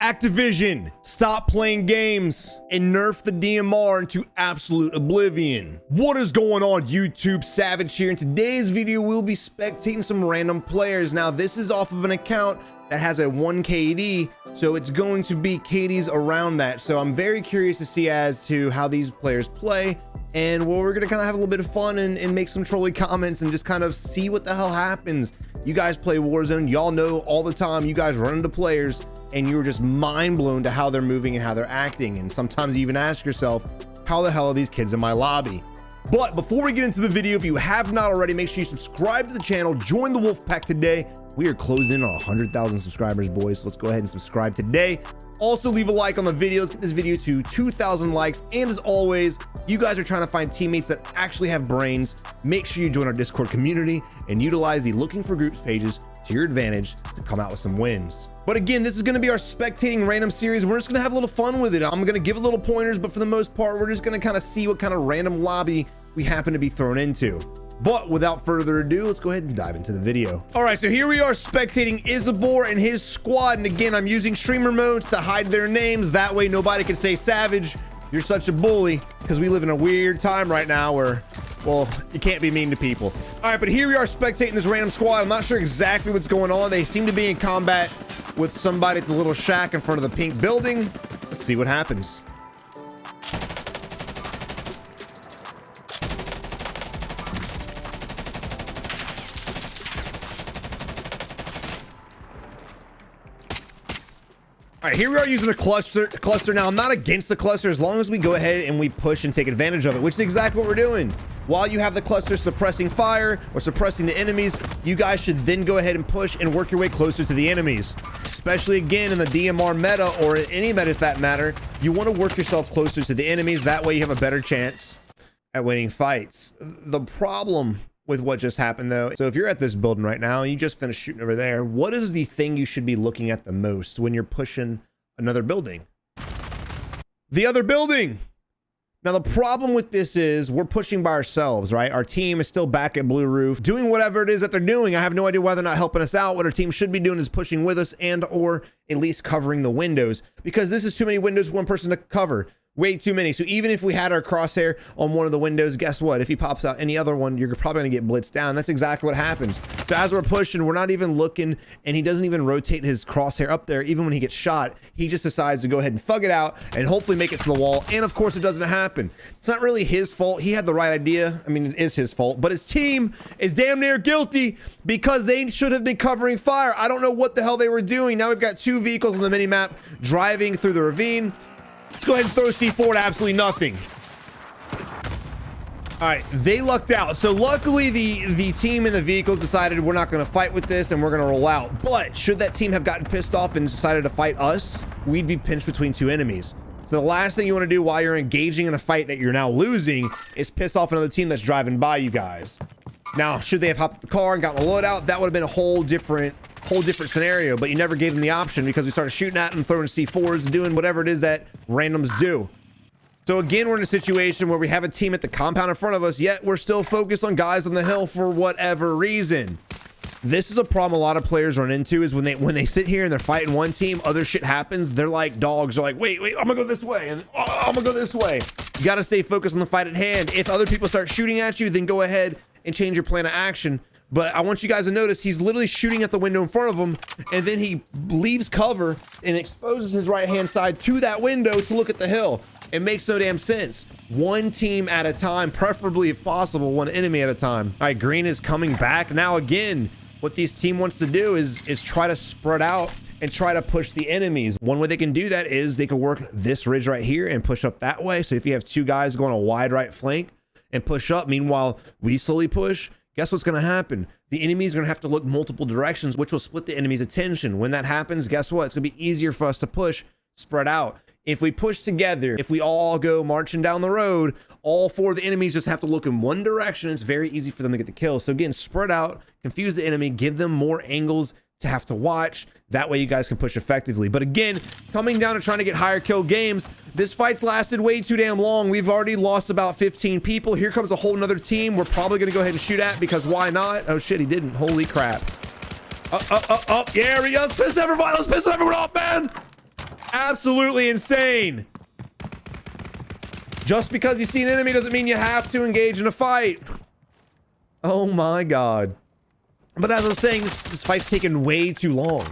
Activision, stop playing games and nerf the DMR into absolute oblivion. What is going on, YouTube? Savage here. In today's video, we'll be spectating some random players. Now, this is off of an account that has a 1 KD, so it's going to be KDs around that. So I'm very curious to see as to how these players play, and well, we're gonna kind of have a little bit of fun and make some trolly comments and just kind of see what the hell happens. You guys play Warzone, y'all know all the time you guys run into players and you're just mind blown to how they're moving and how they're acting, and sometimes you even ask yourself, how the hell are these kids in my lobby? But before we get into the video, if you have not already, make sure you subscribe to the channel, join the wolf pack today. We are closing in on 100,000 subscribers, boys, so let's go ahead and subscribe today. Also, leave a like on the video. Let's get this video to 2,000 likes. And as always, you guys are trying to find teammates that actually have brains. Make sure you join our Discord community and utilize the looking for groups pages to your advantage to come out with some wins. But again, this is going to be our spectating random series. We're just going to have a little fun with it. I'm going to give a little pointers, but for the most part, we're just going to kind of see what kind of random lobby we happen to be thrown into. But without further ado, let's go ahead and dive into the video. All right, so here we are spectating Isabor and his squad. And again, I'm using streamer modes to hide their names. That way nobody can say, Savage, you're such a bully, because we live in a weird time right now where, well, you can't be mean to people. All right, but here we are spectating this random squad. I'm not sure exactly what's going on. They seem to be in combat with somebody at the little shack in front of the pink building. Let's see what happens. All right, here we are using a cluster. Now, I'm not against the cluster as long as we go ahead and we push and take advantage of it, which is exactly what we're doing. While you have the cluster suppressing fire or suppressing the enemies, you guys should then go ahead and push and work your way closer to the enemies. Especially again in the DMR meta, or any meta for that matter, you want to work yourself closer to the enemies. That way you have a better chance at winning fights. The problem with what just happened though, so if you're at this building right now and you just finished shooting over there, what is the thing you should be looking at the most when you're pushing another building? The other building. Now the problem with this is we're pushing by ourselves, right? Our team is still back at Blue Roof doing whatever it is that they're doing. I have no idea why they're not helping us out. What our team should be doing is pushing with us and or at least covering the windows, because this is too many windows for one person to cover. Way too many. So even if we had our crosshair on one of the windows, guess what? If he pops out any other one, you're probably gonna get blitzed down. That's exactly what happens. So as we're pushing, we're not even looking, and he doesn't even rotate his crosshair up there. Even when he gets shot, he just decides to go ahead and thug it out and hopefully make it to the wall. And of course it doesn't happen. It's not really his fault. He had the right idea. I mean, it is his fault, but his team is damn near guilty because they should have been covering fire. I don't know what the hell they were doing. Now we've got two vehicles on the mini map driving through the ravine. Let's go ahead and throw C4 to absolutely nothing. All right, they lucked out. So luckily the team in the vehicles decided we're not going to fight with this and we're going to roll out. But should that team have gotten pissed off and decided to fight us, we'd be pinched between two enemies. So the last thing you want to do while you're engaging in a fight that you're now losing is piss off another team that's driving by you guys. Now, should they have hopped the car and gotten the loadout, that would have been a whole different scenario, but you never gave them the option because we started shooting at them, throwing C4s and doing whatever it is that randoms do. So again, we're in a situation where we have a team at the compound in front of us, yet we're still focused on guys on the hill for whatever reason. This is a problem a lot of players run into, is when they sit here and they're fighting one team, other shit happens, they're like dogs. They're like, wait, I'm gonna go this way, and I'm gonna go this way. You gotta stay focused on the fight at hand. If other people start shooting at you, then go ahead and change your plan of action. But I want you guys to notice he's literally shooting at the window in front of him, and then he leaves cover and exposes his right hand side to that window to look at the hill. It makes no damn sense. One team at a time, preferably if possible, one enemy at a time. All right, green is coming back. Now again, what this team wants to do is try to spread out and try to push the enemies. One way they can do that is they can work this ridge right here and push up that way. So if you have two guys going a wide right flank and push up, meanwhile we slowly push, guess what's going to happen? The enemies are going to have to look multiple directions, which will split the enemy's attention. When that happens, guess what? It's going to be easier for us to push, spread out. If we push together, if we all go marching down the road, all four of the enemies just have to look in one direction. It's very easy for them to get the kill. So again, spread out, confuse the enemy, give them more angles to have to watch. That way you guys can push effectively. But again, coming down to trying to get higher kill games, this fight lasted way too damn long. We've already lost about 15 people. Here comes a whole nother team we're probably going to go ahead and shoot at, because why not? Oh shit, he didn't. Holy crap. Yeah, here he goes. Let's piss everyone off, man. Absolutely insane. Just because you see an enemy doesn't mean you have to engage in a fight. Oh my God. But as I was saying, this fight's taken way too long.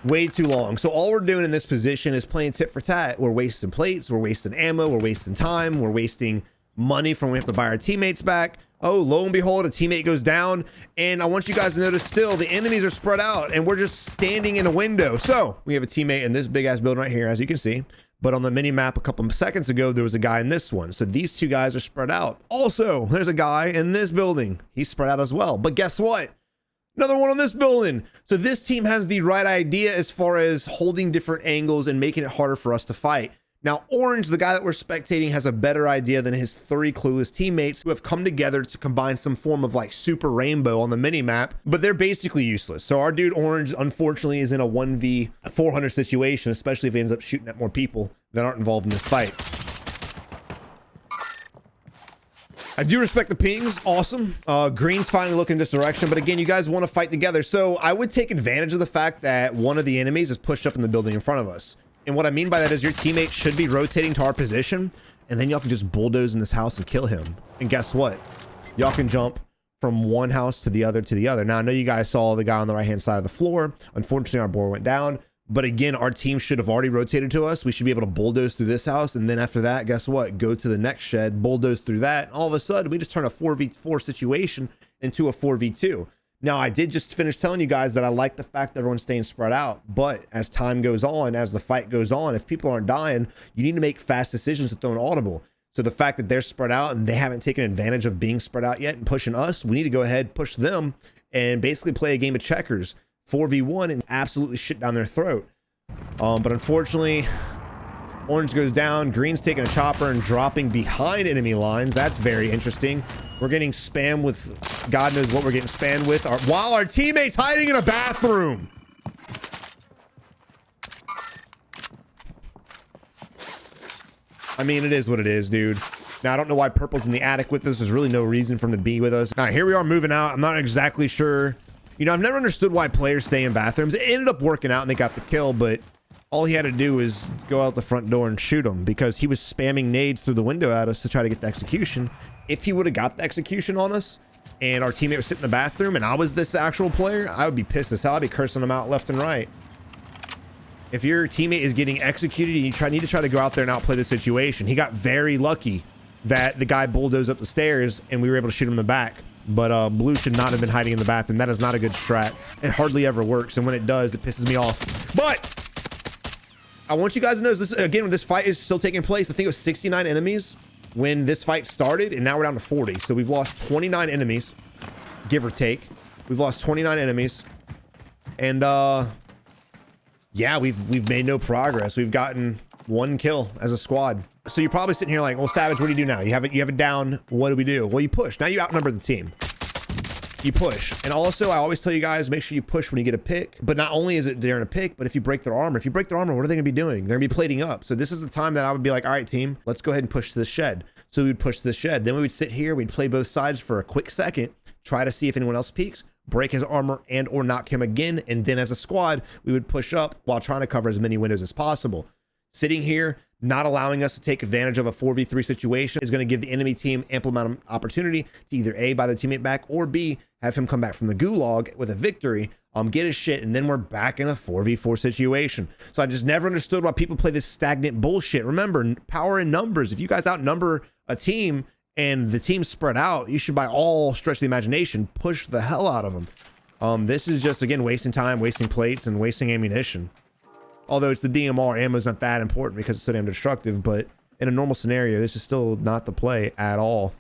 Way too long. So all we're doing in this position is playing tit for tat. We're wasting plates, we're wasting ammo, we're wasting time, we're wasting money from when we have to buy our teammates back. Oh, lo and behold, a teammate goes down. And I want you guys to notice still, the enemies are spread out and we're just standing in a window. So we have a teammate in this big ass building right here, as you can see. But on the mini map a couple of seconds ago, there was a guy in this one. So these two guys are spread out. Also, there's a guy in this building. He's spread out as well. But guess what? Another one on this building. So this team has the right idea as far as holding different angles and making it harder for us to fight. Now, Orange, the guy that we're spectating, has a better idea than his 3 clueless teammates who have come together to combine some form of like super rainbow on the mini map, but they're basically useless. So our dude Orange, unfortunately, is in a 1v400 situation, especially if he ends up shooting at more people that aren't involved in this fight. I do respect the pings. Awesome. Green's finally looking this direction, but again, you guys want to fight together. So I would take advantage of the fact that one of the enemies is pushed up in the building in front of us. And what I mean by that is your teammate should be rotating to our position, and then y'all can just bulldoze in this house and kill him. And guess what? Y'all can jump from one house to the other to the other. Now, I know you guys saw the guy on the right-hand side of the floor. Unfortunately, our board went down. But again, our team should have already rotated to us. We should be able to bulldoze through this house. And then after that, guess what? Go to the next shed, bulldoze through that. And all of a sudden, we just turn a 4v4 situation into a 4v2. Now, I did just finish telling you guys that I like the fact that everyone's staying spread out. But as time goes on, as the fight goes on, if people aren't dying, you need to make fast decisions to throw an audible. So the fact that they're spread out and they haven't taken advantage of being spread out yet and pushing us, we need to go ahead, push them, and basically play a game of checkers, 4v1, and absolutely shit down their throat. But unfortunately, Orange goes down. Green's taking a chopper and dropping behind enemy lines. That's very interesting. We're getting spammed with God knows what we're getting spammed with while our teammate's hiding in a bathroom. I mean, it is what it is, dude. Now, I don't know why Purple's in the attic with us. There's really no reason for him to be with us. All right, here we are moving out. I'm not exactly sure. You know, I've never understood why players stay in bathrooms. It ended up working out and they got the kill, but all he had to do was go out the front door and shoot him because he was spamming nades through the window at us to try to get the execution. If he would have got the execution on us and our teammate was sitting in the bathroom and I was this actual player, I would be pissed as hell. I'd be cursing him out left and right. If your teammate is getting executed and you need to try to go out there and outplay the situation. He got very lucky that the guy bulldozed up the stairs and we were able to shoot him in the back. But Blue should not have been hiding in the bathroom. That is not a good strat. It hardly ever works. And when it does, it pisses me off. But I want you guys to know this again, when this fight is still taking place. I think it was 69 enemies when this fight started, and now we're down to 40. So we've lost 29 enemies, give or take. We've lost 29 enemies. And yeah, we've made no progress. We've gotten 1 kill as a squad. So you're probably sitting here like, well, Savage, what do you do now? You have it down. What do we do? Well, you push. Now you outnumber the team. You push. And also, I always tell you guys, make sure you push when you get a pick. But not only is it during a pick, but if you break their armor, what are they going to be doing? They're going to be plating up. So this is the time that I would be like, all right, team, let's go ahead and push to the shed. So we would push to the shed. Then we would sit here. We'd play both sides for a quick second, try to see if anyone else peeks, break his armor and or knock him again. And then as a squad, we would push up while trying to cover as many windows as possible. Sitting here, not allowing us to take advantage of a 4v3 situation is going to give the enemy team ample amount of opportunity to either A, buy the teammate back, or B, have him come back from the gulag with a victory, get his shit, and then we're back in a 4v4 situation. So I just never understood why people play this stagnant bullshit. Remember, power in numbers. If you guys outnumber a team and the team's spread out, you should, by all stretch of the imagination, push the hell out of them. This is just, again, wasting time, wasting plates, and wasting ammunition. Although it's the DMR, ammo's not that important because it's so damn destructive, but in a normal scenario, this is still not the play at all.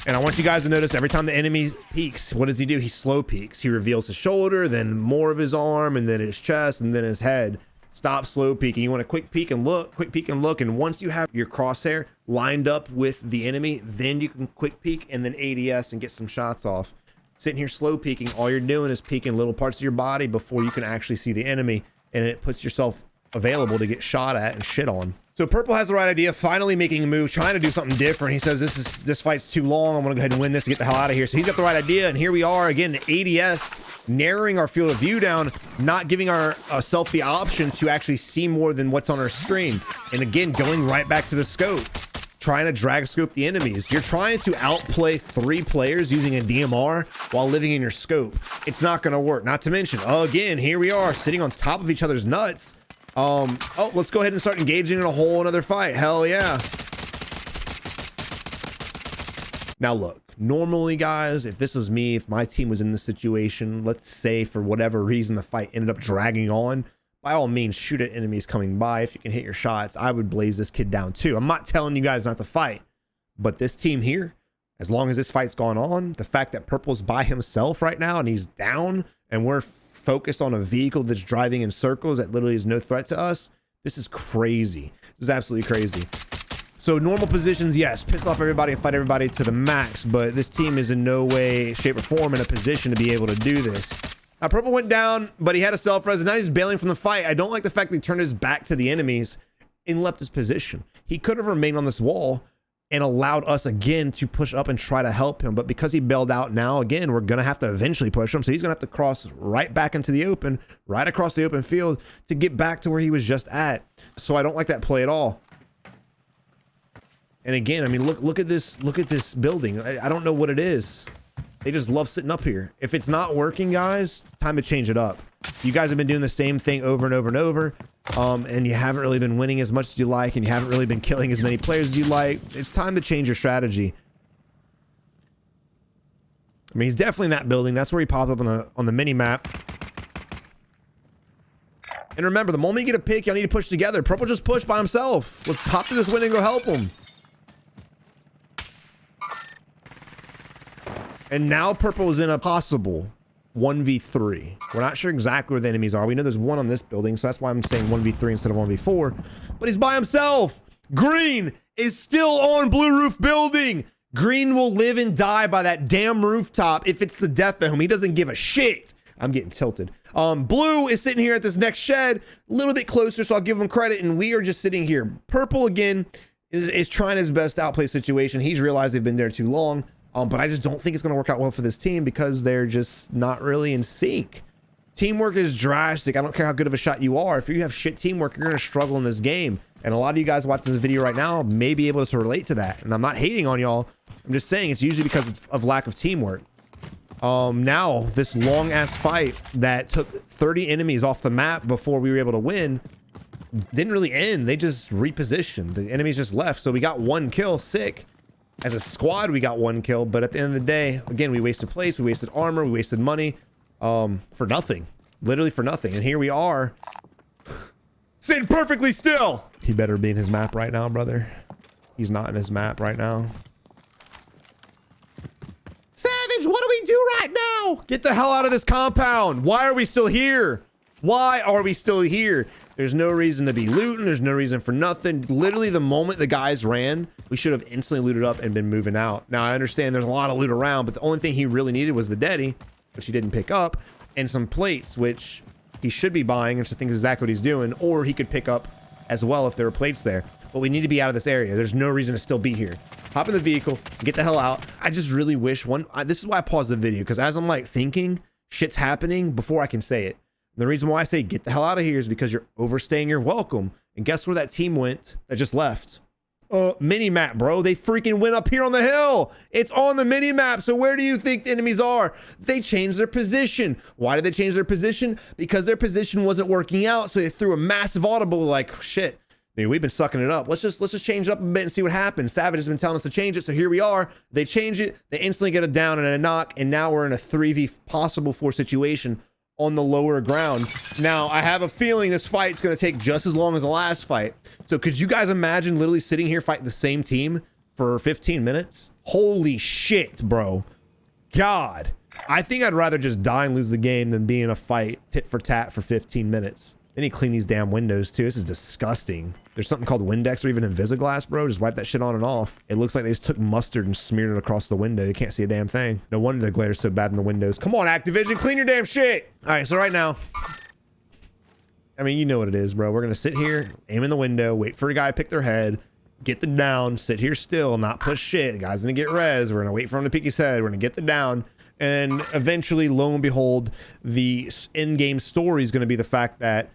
And I want you guys to notice every time the enemy peeks, what does he do? He slow peeks. He reveals his shoulder, then more of his arm, and then his chest, and then his head. Stop slow peeking. You want to quick peek and look, and once you have your crosshair lined up with the enemy, then you can quick peek and then ADS and get some shots off. Sitting here slow peeking, all you're doing is peeking little parts of your body before you can actually see the enemy. And it puts yourself available to get shot at and shit on. So Purple has the right idea, finally making a move, trying to do something different. He says, this fight's too long. I'm going to go ahead and win this and get the hell out of here. So he's got the right idea. And here we are again, ADS, narrowing our field of view down, not giving ourselves the option to actually see more than what's on our screen. And again, going right back to the scope, trying to drag scope the enemies. You're trying to outplay 3 players using a DMR while living in your scope. It's not going to work. Not to mention, again, here we are sitting on top of each other's nuts. Oh, let's go ahead and start engaging in a whole another fight. Hell yeah. Now look, normally guys, if this was me, if my team was in this situation, let's say for whatever reason the fight ended up dragging on, by all means shoot at enemies coming by. If you can hit your shots, I would blaze this kid down too. I'm not telling you guys not to fight, but this team here, as long as this fight's gone on, the fact that Purple's by himself right now and he's down and we're focused on a vehicle that's driving in circles that literally is no threat to us, this is crazy. This is absolutely crazy. So normal positions, yes, piss off everybody and fight everybody to the max, but this team is in no way, shape, or form in a position to be able to do this. Now Purple went down, but he had a self-res, and now he's bailing from the fight. I don't like the fact that he turned his back to the enemies and left his position. He could have remained on this wall and allowed us again to push up and try to help him. But because he bailed out now, again, we're going to have to eventually push him. So he's going to have to cross right back into the open, right across the open field to get back to where he was just at. So I don't like that play at all. And again, I mean, look at this building. I don't know what it is. They just love sitting up here. If it's not working, guys, time to change it up. You guys have been doing the same thing over and over and over. And you haven't really been winning as much as you like, and you haven't really been killing as many players as you like. It's time to change your strategy. I mean, he's definitely in that building. That's where he popped up on the mini map. And remember, the moment you get a pick, y'all need to push together. Purple just pushed by himself. Let's pop to this window and go help him. And now Purple is in a possible 1v3. We're not sure exactly where the enemies are. We know there's one on this building, so that's why I'm saying 1v3 instead of 1v4. But he's by himself. Green is still on blue roof building. Green will live and die by that damn rooftop if it's the death of him. He doesn't give a shit. I'm getting tilted. Blue is sitting here at this next shed, a little bit closer, so I'll give him credit, and we are just sitting here. Purple, again, is trying his best to outplay the situation. He's realized they've been there too long. But I just don't think it's going to work out well for this team because they're just not really in sync. Teamwork is drastic. I don't care how good of a shot you are. If you have shit teamwork, you're going to struggle in this game. And a lot of you guys watching this video right now may be able to relate to that. And I'm not hating on y'all. I'm just saying it's usually because of lack of teamwork. Now, this long-ass fight that took 30 enemies off the map before we were able to win didn't really end. They just repositioned. The enemies just left. So we got 1 kill. Sick. As a squad, we got 1 kill, but at the end of the day, again, we wasted place, we wasted armor, we wasted money, for nothing. Literally for nothing. And here we are, sitting perfectly still. He better be in his map right now, brother. He's not in his map right now. Savage, what do we do right now? Get the hell out of this compound. Why are we still here? Why are we still here? There's no reason to be looting. There's no reason for nothing. Literally, the moment the guys ran, we should have instantly looted up and been moving out. Now, I understand there's a lot of loot around, but the only thing he really needed was the Deddy, which he didn't pick up, and some plates, which he should be buying, and so I think is exactly what he's doing, or he could pick up as well if there were plates there. But we need to be out of this area. There's no reason to still be here. Hop in the vehicle, get the hell out. I just really wish this is why I paused the video, because as I'm like thinking, shit's happening before I can say it. The reason why I say get the hell out of here is because you're overstaying your welcome. And guess where that team went that just left? Mini map, bro. They freaking went up here on the hill. It's on the mini map. So where do you think the enemies are? They changed their position. Why did they change their position? Because their position wasn't working out. So they threw a massive audible like, shit, I mean, we've been sucking it up. Let's just change it up a bit and see what happens. Savage has been telling us to change it. So here we are. They change it. They instantly get a down and a knock. And now we're in a 3v possible 4 situation on the lower ground. Now, I have a feeling this fight's going to take just as long as the last fight. So could you guys imagine literally sitting here fighting the same team for 15 minutes? Holy shit, bro. God. I think I'd rather just die and lose the game than be in a fight tit for tat for 15 minutes. They need to clean these damn windows too. This is disgusting. There's something called Windex or even Invisiglass, bro. Just wipe that shit on and off. It looks like they just took mustard and smeared it across the window. You can't see a damn thing. No wonder the glare's so bad in the windows. Come on, Activision, clean your damn shit. All right, so right now, I mean, you know what it is, bro. We're going to sit here, aim in the window, wait for a guy to pick their head, get the down, sit here still, not push shit. The guy's going to get res. We're going to wait for him to pick his head. We're going to get the down. And eventually, lo and behold, the in-game story is going to be the fact that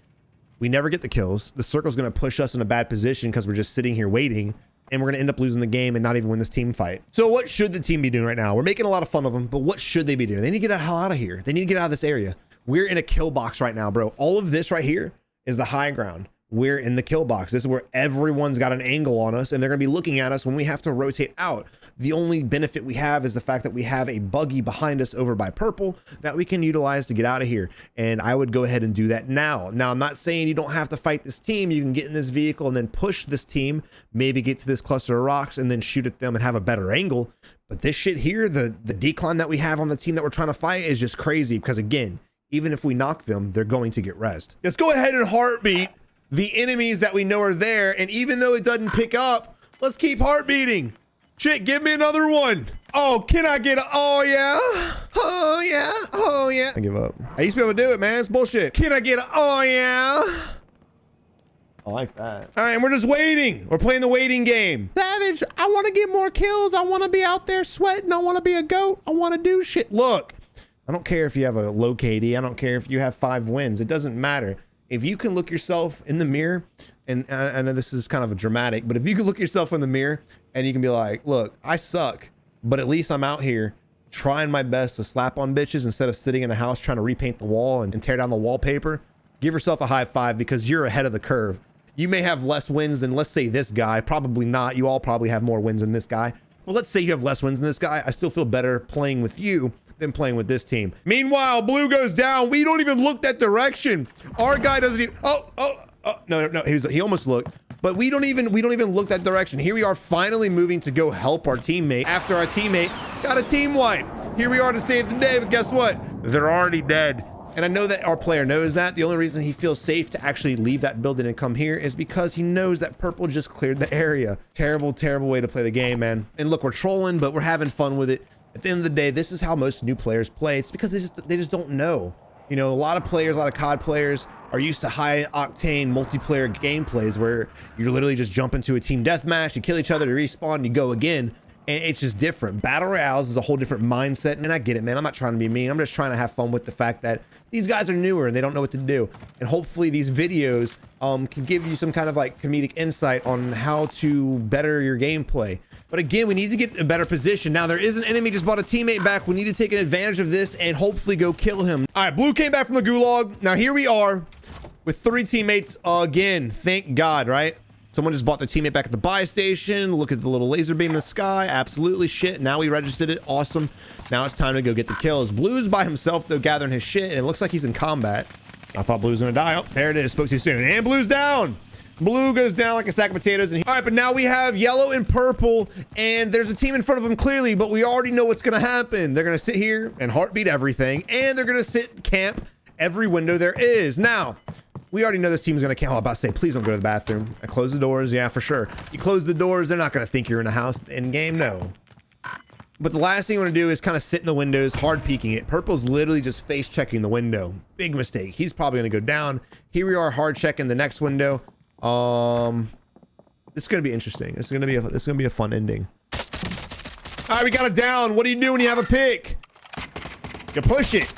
we never get the kills. The circle's going to push us in a bad position because we're just sitting here waiting. And we're going to end up losing the game and not even win this team fight. So what should the team be doing right now? We're making a lot of fun of them, but what should they be doing? They need to get the hell out of here. They need to get out of this area. We're in a kill box right now, bro. All of this right here is the high ground. We're in the kill box. This is where everyone's got an angle on us, and they're going to be looking at us when we have to rotate out. The only benefit we have is the fact that we have a buggy behind us over by purple that we can utilize to get out of here. And I would go ahead and do that now. Now, I'm not saying you don't have to fight this team. You can get in this vehicle and then push this team, maybe get to this cluster of rocks and then shoot at them and have a better angle. But this shit here, the decline that we have on the team that we're trying to fight is just crazy because, again, even if we knock them, they're going to get rezzed. Let's go ahead and heartbeat the enemies that we know are there. And even though it doesn't pick up, let's keep heartbeating. Shit, give me another one. Oh, can I get a, oh yeah? Oh yeah, oh yeah. I give up. I used to be able to do it, man. It's bullshit. Can I get a, oh yeah? I like that. All right, and we're just waiting. We're playing the waiting game. Savage, I want to get more kills. I want to be out there sweating. I want to be a goat. I want to do shit. Look, I don't care if you have a low KD. I don't care if you have 5 wins. It doesn't matter. If you can look yourself in the mirror, and I know this is kind of a dramatic, but if you can look yourself in the mirror and you can be like, look, I suck, but at least I'm out here trying my best to slap on bitches instead of sitting in a house trying to repaint the wall and tear down the wallpaper. Give yourself a high five because you're ahead of the curve. You may have less wins than, let's say, this guy. Probably not. You all probably have more wins than this guy. Well, let's say you have less wins than this guy. I still feel better playing with you than playing with this team. Meanwhile, blue goes down. We don't even look that direction. Our guy doesn't even, no, he almost looked, but we don't even look that direction. Here we are finally moving to go help our teammate after our teammate got a team wipe. Here we are to save the day, but guess what? They're already dead. And I know that our player knows that. The only reason he feels safe to actually leave that building and come here is because he knows that purple just cleared the area. Terrible, terrible way to play the game, man. And look, we're trolling, but we're having fun with it. At the end of the day, this is how most new players play. It's because they just don't know. You know, a lot of players, a lot of COD players are used to high octane multiplayer gameplays where you're literally just jump into a team deathmatch, you kill each other, you respawn, you go again. And it's just different. Battle Royales is a whole different mindset. And I get it, man. I'm not trying to be mean. I'm just trying to have fun with the fact that these guys are newer and they don't know what to do. And hopefully these videos can give you some kind of like comedic insight on how to better your gameplay. But again, we need to get a better position. Now there is an enemy just brought a teammate back. We need to take advantage of this and hopefully go kill him. All right, blue came back from the gulag. Now here we are with 3 teammates again. Thank God, right? Someone just bought their teammate back at the buy station. Look at the little laser beam in the sky. Absolutely shit. Now we registered it. Awesome. Now it's time to go get the kills. Blue's by himself, though, gathering his shit. And it looks like he's in combat. I thought Blue's going to die. Oh, there it is. Spoke too soon. And Blue's down. Blue goes down like a sack of potatoes. All right, but now we have yellow and purple. And there's a team in front of them clearly. But we already know what's going to happen. They're going to sit here and heartbeat everything. And they're going to sit camp every window there is. Now, we already know this team's going to camp. I'm about to say, please don't go to the bathroom. I close the doors. Yeah, for sure. You close the doors, they're not going to think you're in a house in game. No. But the last thing you want to do is kind of sit in the windows, hard peeking it. Purple's literally just face checking the window. Big mistake. He's probably going to go down. Here we are, hard checking the next window. This is going to be interesting. This is going to be a fun ending. All right, we got it down. What do you do when you have a pick? You push it.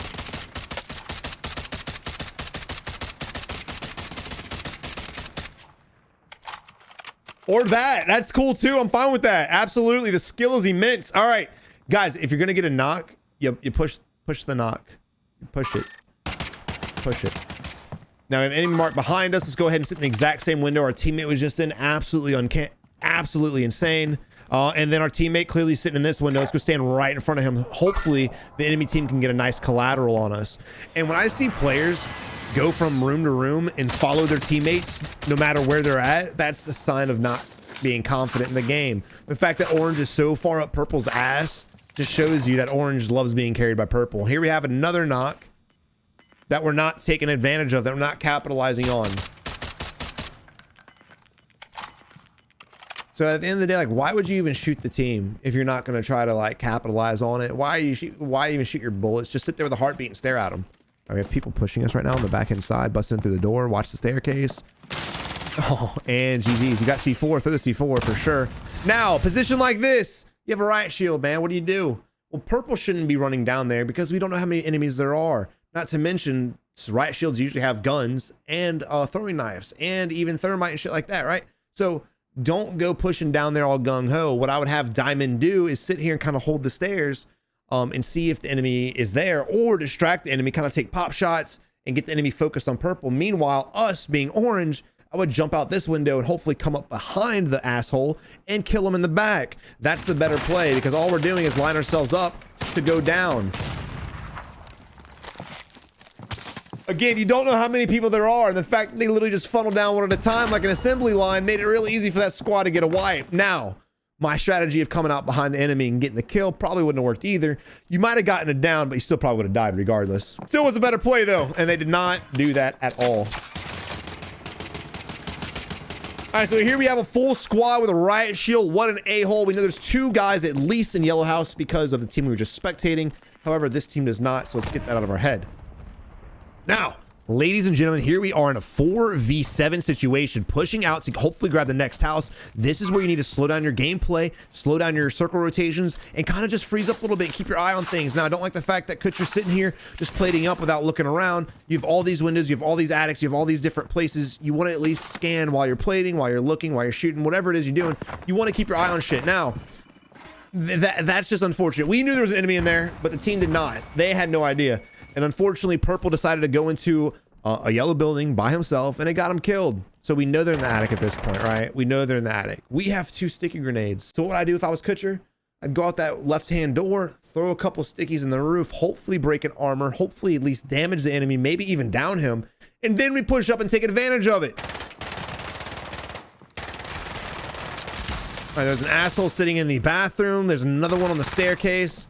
Or that's cool too. I'm fine with that. Absolutely. The skill is immense. All right, guys, if you're going to get a knock, you push the knock. You push it. Push it. Now we have enemy mark behind us. Let's go ahead and sit in the exact same window our teammate was just in. Absolutely insane. And then our teammate clearly sitting in this window. Let's go stand right in front of him. Hopefully the enemy team can get a nice collateral on us. And when I see players go from room to room and follow their teammates no matter where they're at, that's a sign of not being confident in the game. The fact that orange is so far up purple's ass just shows you that orange loves being carried by purple. Here we have another knock that we're not taking advantage of, that we're not capitalizing on. So at the end of the day, like, why would you even shoot the team if you're not going to try to like capitalize on it? Why even shoot your bullets? Just sit there with a heartbeat and stare at them. We have people pushing us right now on the back end side, busting through the door. Watch the staircase. Oh, and GG's. You got C4. Throw the C4 for sure. Now, position like this. You have a riot shield, man. What do? Well, purple shouldn't be running down there because we don't know how many enemies there are. Not to mention, riot shields usually have guns and throwing knives and even thermite and shit like that, right? So don't go pushing down there all gung-ho. What I would have Diamond do is sit here and kind of hold the stairs and see if the enemy is there, or distract the enemy, kind of take pop shots and get the enemy focused on purple. Meanwhile, us being orange, I would jump out this window and hopefully come up behind the asshole and kill him in the back. That's the better play, because all we're doing is line ourselves up to go down. Again, you don't know how many people there are, and the fact that they literally just funnel down one at a time like an assembly line made it really easy for that squad to get a wipe. Now, my strategy of coming out behind the enemy and getting the kill probably wouldn't have worked either. You might have gotten it down, but you still probably would have died regardless. Still was a better play though, and they did not do that at all. All right, so here we have a full squad with a riot shield. What an a-hole. We know there's 2 guys at least in Yellow House because of the team we were just spectating. However, this team does not, so let's get that out of our head. Now, ladies and gentlemen, here we are in a 4v7 situation, pushing out to hopefully grab the next house. This is where you need to slow down your gameplay, slow down your circle rotations, and kind of just freeze up a little bit and keep your eye on things. Now, I don't like the fact that Kutcher's sitting here just plating up without looking around. You have all these windows, you have all these attics, you have all these different places. You want to at least scan while you're plating, while you're looking, while you're shooting, whatever it is you're doing. You want to keep your eye on shit. Now, that's just unfortunate. We knew there was an enemy in there, but the team did not. They had no idea. And unfortunately, Purple decided to go into a yellow building by himself, and it got him killed. So we know they're in the attic at this point, right? We know they're in the attic. We have 2 sticky grenades. So what would I do if I was Kutcher? I'd go out that left-hand door, throw a couple stickies in the roof, hopefully break an armor, hopefully at least damage the enemy, maybe even down him. And then we push up and take advantage of it. All right, there's an asshole sitting in the bathroom. There's another one on the staircase.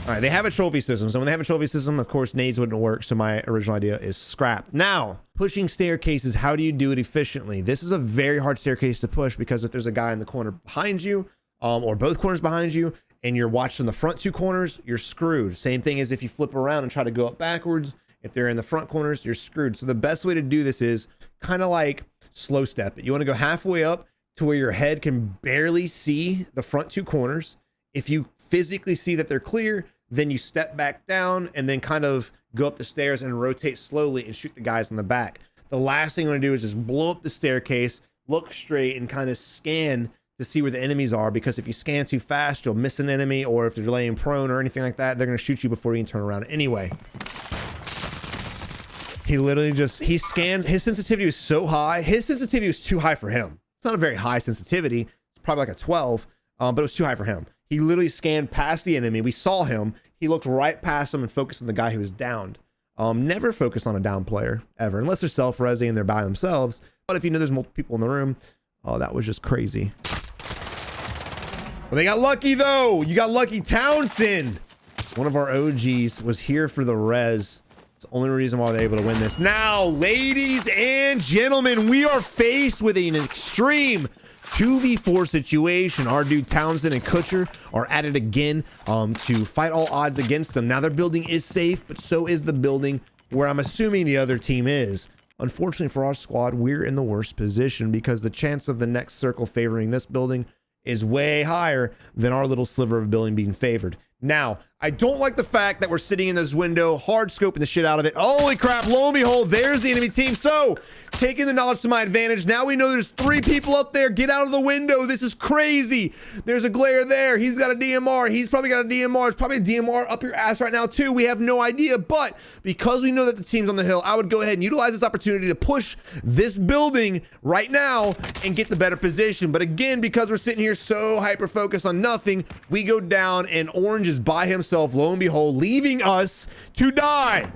All right, they have a trophy system. So when they have a trophy system, of course, nades wouldn't work. So my original idea is scrapped. Now, pushing staircases, how do you do it efficiently? This is a very hard staircase to push because if there's a guy in the corner behind you, or both corners behind you, and you're watching the front 2 corners, you're screwed. Same thing as if you flip around and try to go up backwards. If they're in the front corners, you're screwed. So the best way to do this is kind of like slow step it. You want to go halfway up to where your head can barely see the front 2 corners. If you physically see that they're clear, then you step back down and then kind of go up the stairs and rotate slowly and shoot the guys in the back. The last thing you want to do is just blow up the staircase, look straight, and kind of scan to see where the enemies are, because if you scan too fast, you'll miss an enemy, or if they're laying prone or anything like that, they're going to shoot you before you can turn around anyway. He literally just, he scanned. His sensitivity was so high. His sensitivity was too high for him. It's not a very high sensitivity. It's probably like a 12, but it was too high for him. He literally scanned past the enemy. We saw him. He looked right past him and focused on the guy who was downed. Never focus on a down player, ever, unless they're self-resing and they're by themselves. But if you know there's multiple people in the room, oh, that was just crazy. Well, they got lucky, though. You got lucky. Townsend, one of our OGs, was here for the res. It's the only reason why they're able to win this. Now, ladies and gentlemen, we are faced with an extreme 2v4 situation. Our dude Townsend and Kutcher are at it again to fight all odds against them. Now, their building is safe, but so is the building where I'm assuming the other team is. Unfortunately for our squad, we're in the worst position because the chance of the next circle favoring this building is way higher than our little sliver of building being favored. Now, I don't like the fact that we're sitting in this window, hard scoping the shit out of it. Holy crap, lo and behold, there's the enemy team. So, taking the knowledge to my advantage, now we know there's 3 people up there. Get out of the window. This is crazy. There's a glare there. He's got a DMR. He's probably got a DMR. It's probably a DMR up your ass right now, too. We have no idea. But because we know that the team's on the hill, I would go ahead and utilize this opportunity to push this building right now and get the better position. But again, because we're sitting here so hyper-focused on nothing, we go down and Orange is by himself, lo and behold, leaving us to die.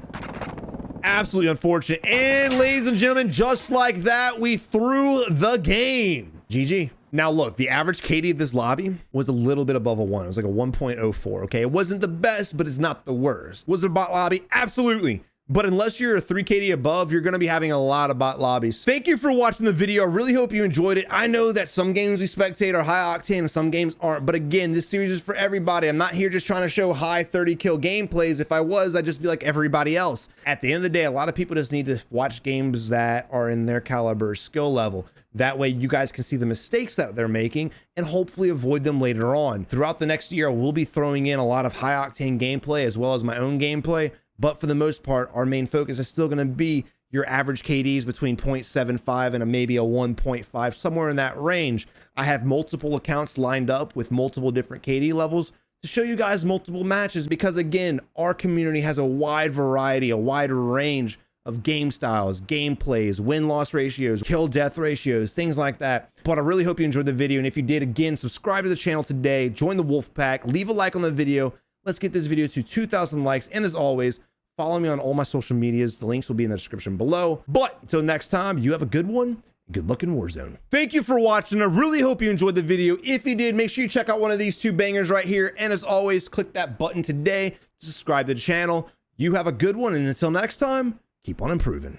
Absolutely unfortunate. And ladies and gentlemen, just like that, we threw the game. GG. Now look, the average KD of this lobby was a little bit above a 1. It was like a 1.04. Okay, it wasn't the best, but it's not the worst. Was it a bot lobby? Absolutely. But unless you're a 3KD above, you're going to be having a lot of bot lobbies. Thank you for watching the video. I really hope you enjoyed it. I know that some games we spectate are high octane and some games aren't. But again, this series is for everybody. I'm not here just trying to show high 30 kill gameplays. If I was, I'd just be like everybody else. At the end of the day, a lot of people just need to watch games that are in their caliber skill level. That way you guys can see the mistakes that they're making and hopefully avoid them later on. Throughout the next year, we'll be throwing in a lot of high octane gameplay as well as my own gameplay. But for the most part, our main focus is still going to be your average KDs between 0.75 and maybe a 1.5, somewhere in that range. I have multiple accounts lined up with multiple different KD levels to show you guys multiple matches because, again, our community has a wide variety, a wide range of game styles, gameplays, win-loss ratios, kill-death ratios, things like that. But I really hope you enjoyed the video. And if you did, again, subscribe to the channel today, join the Wolf Pack, leave a like on the video. Let's get this video to 2,000 likes. And as always, follow me on all my social medias. The links will be in the description below. But until next time, you have a good one. Good luck in Warzone. Thank you for watching. I really hope you enjoyed the video. If you did, make sure you check out one of these two bangers right here. And as always, click that button today to subscribe to the channel. You have a good one. And until next time, keep on improving.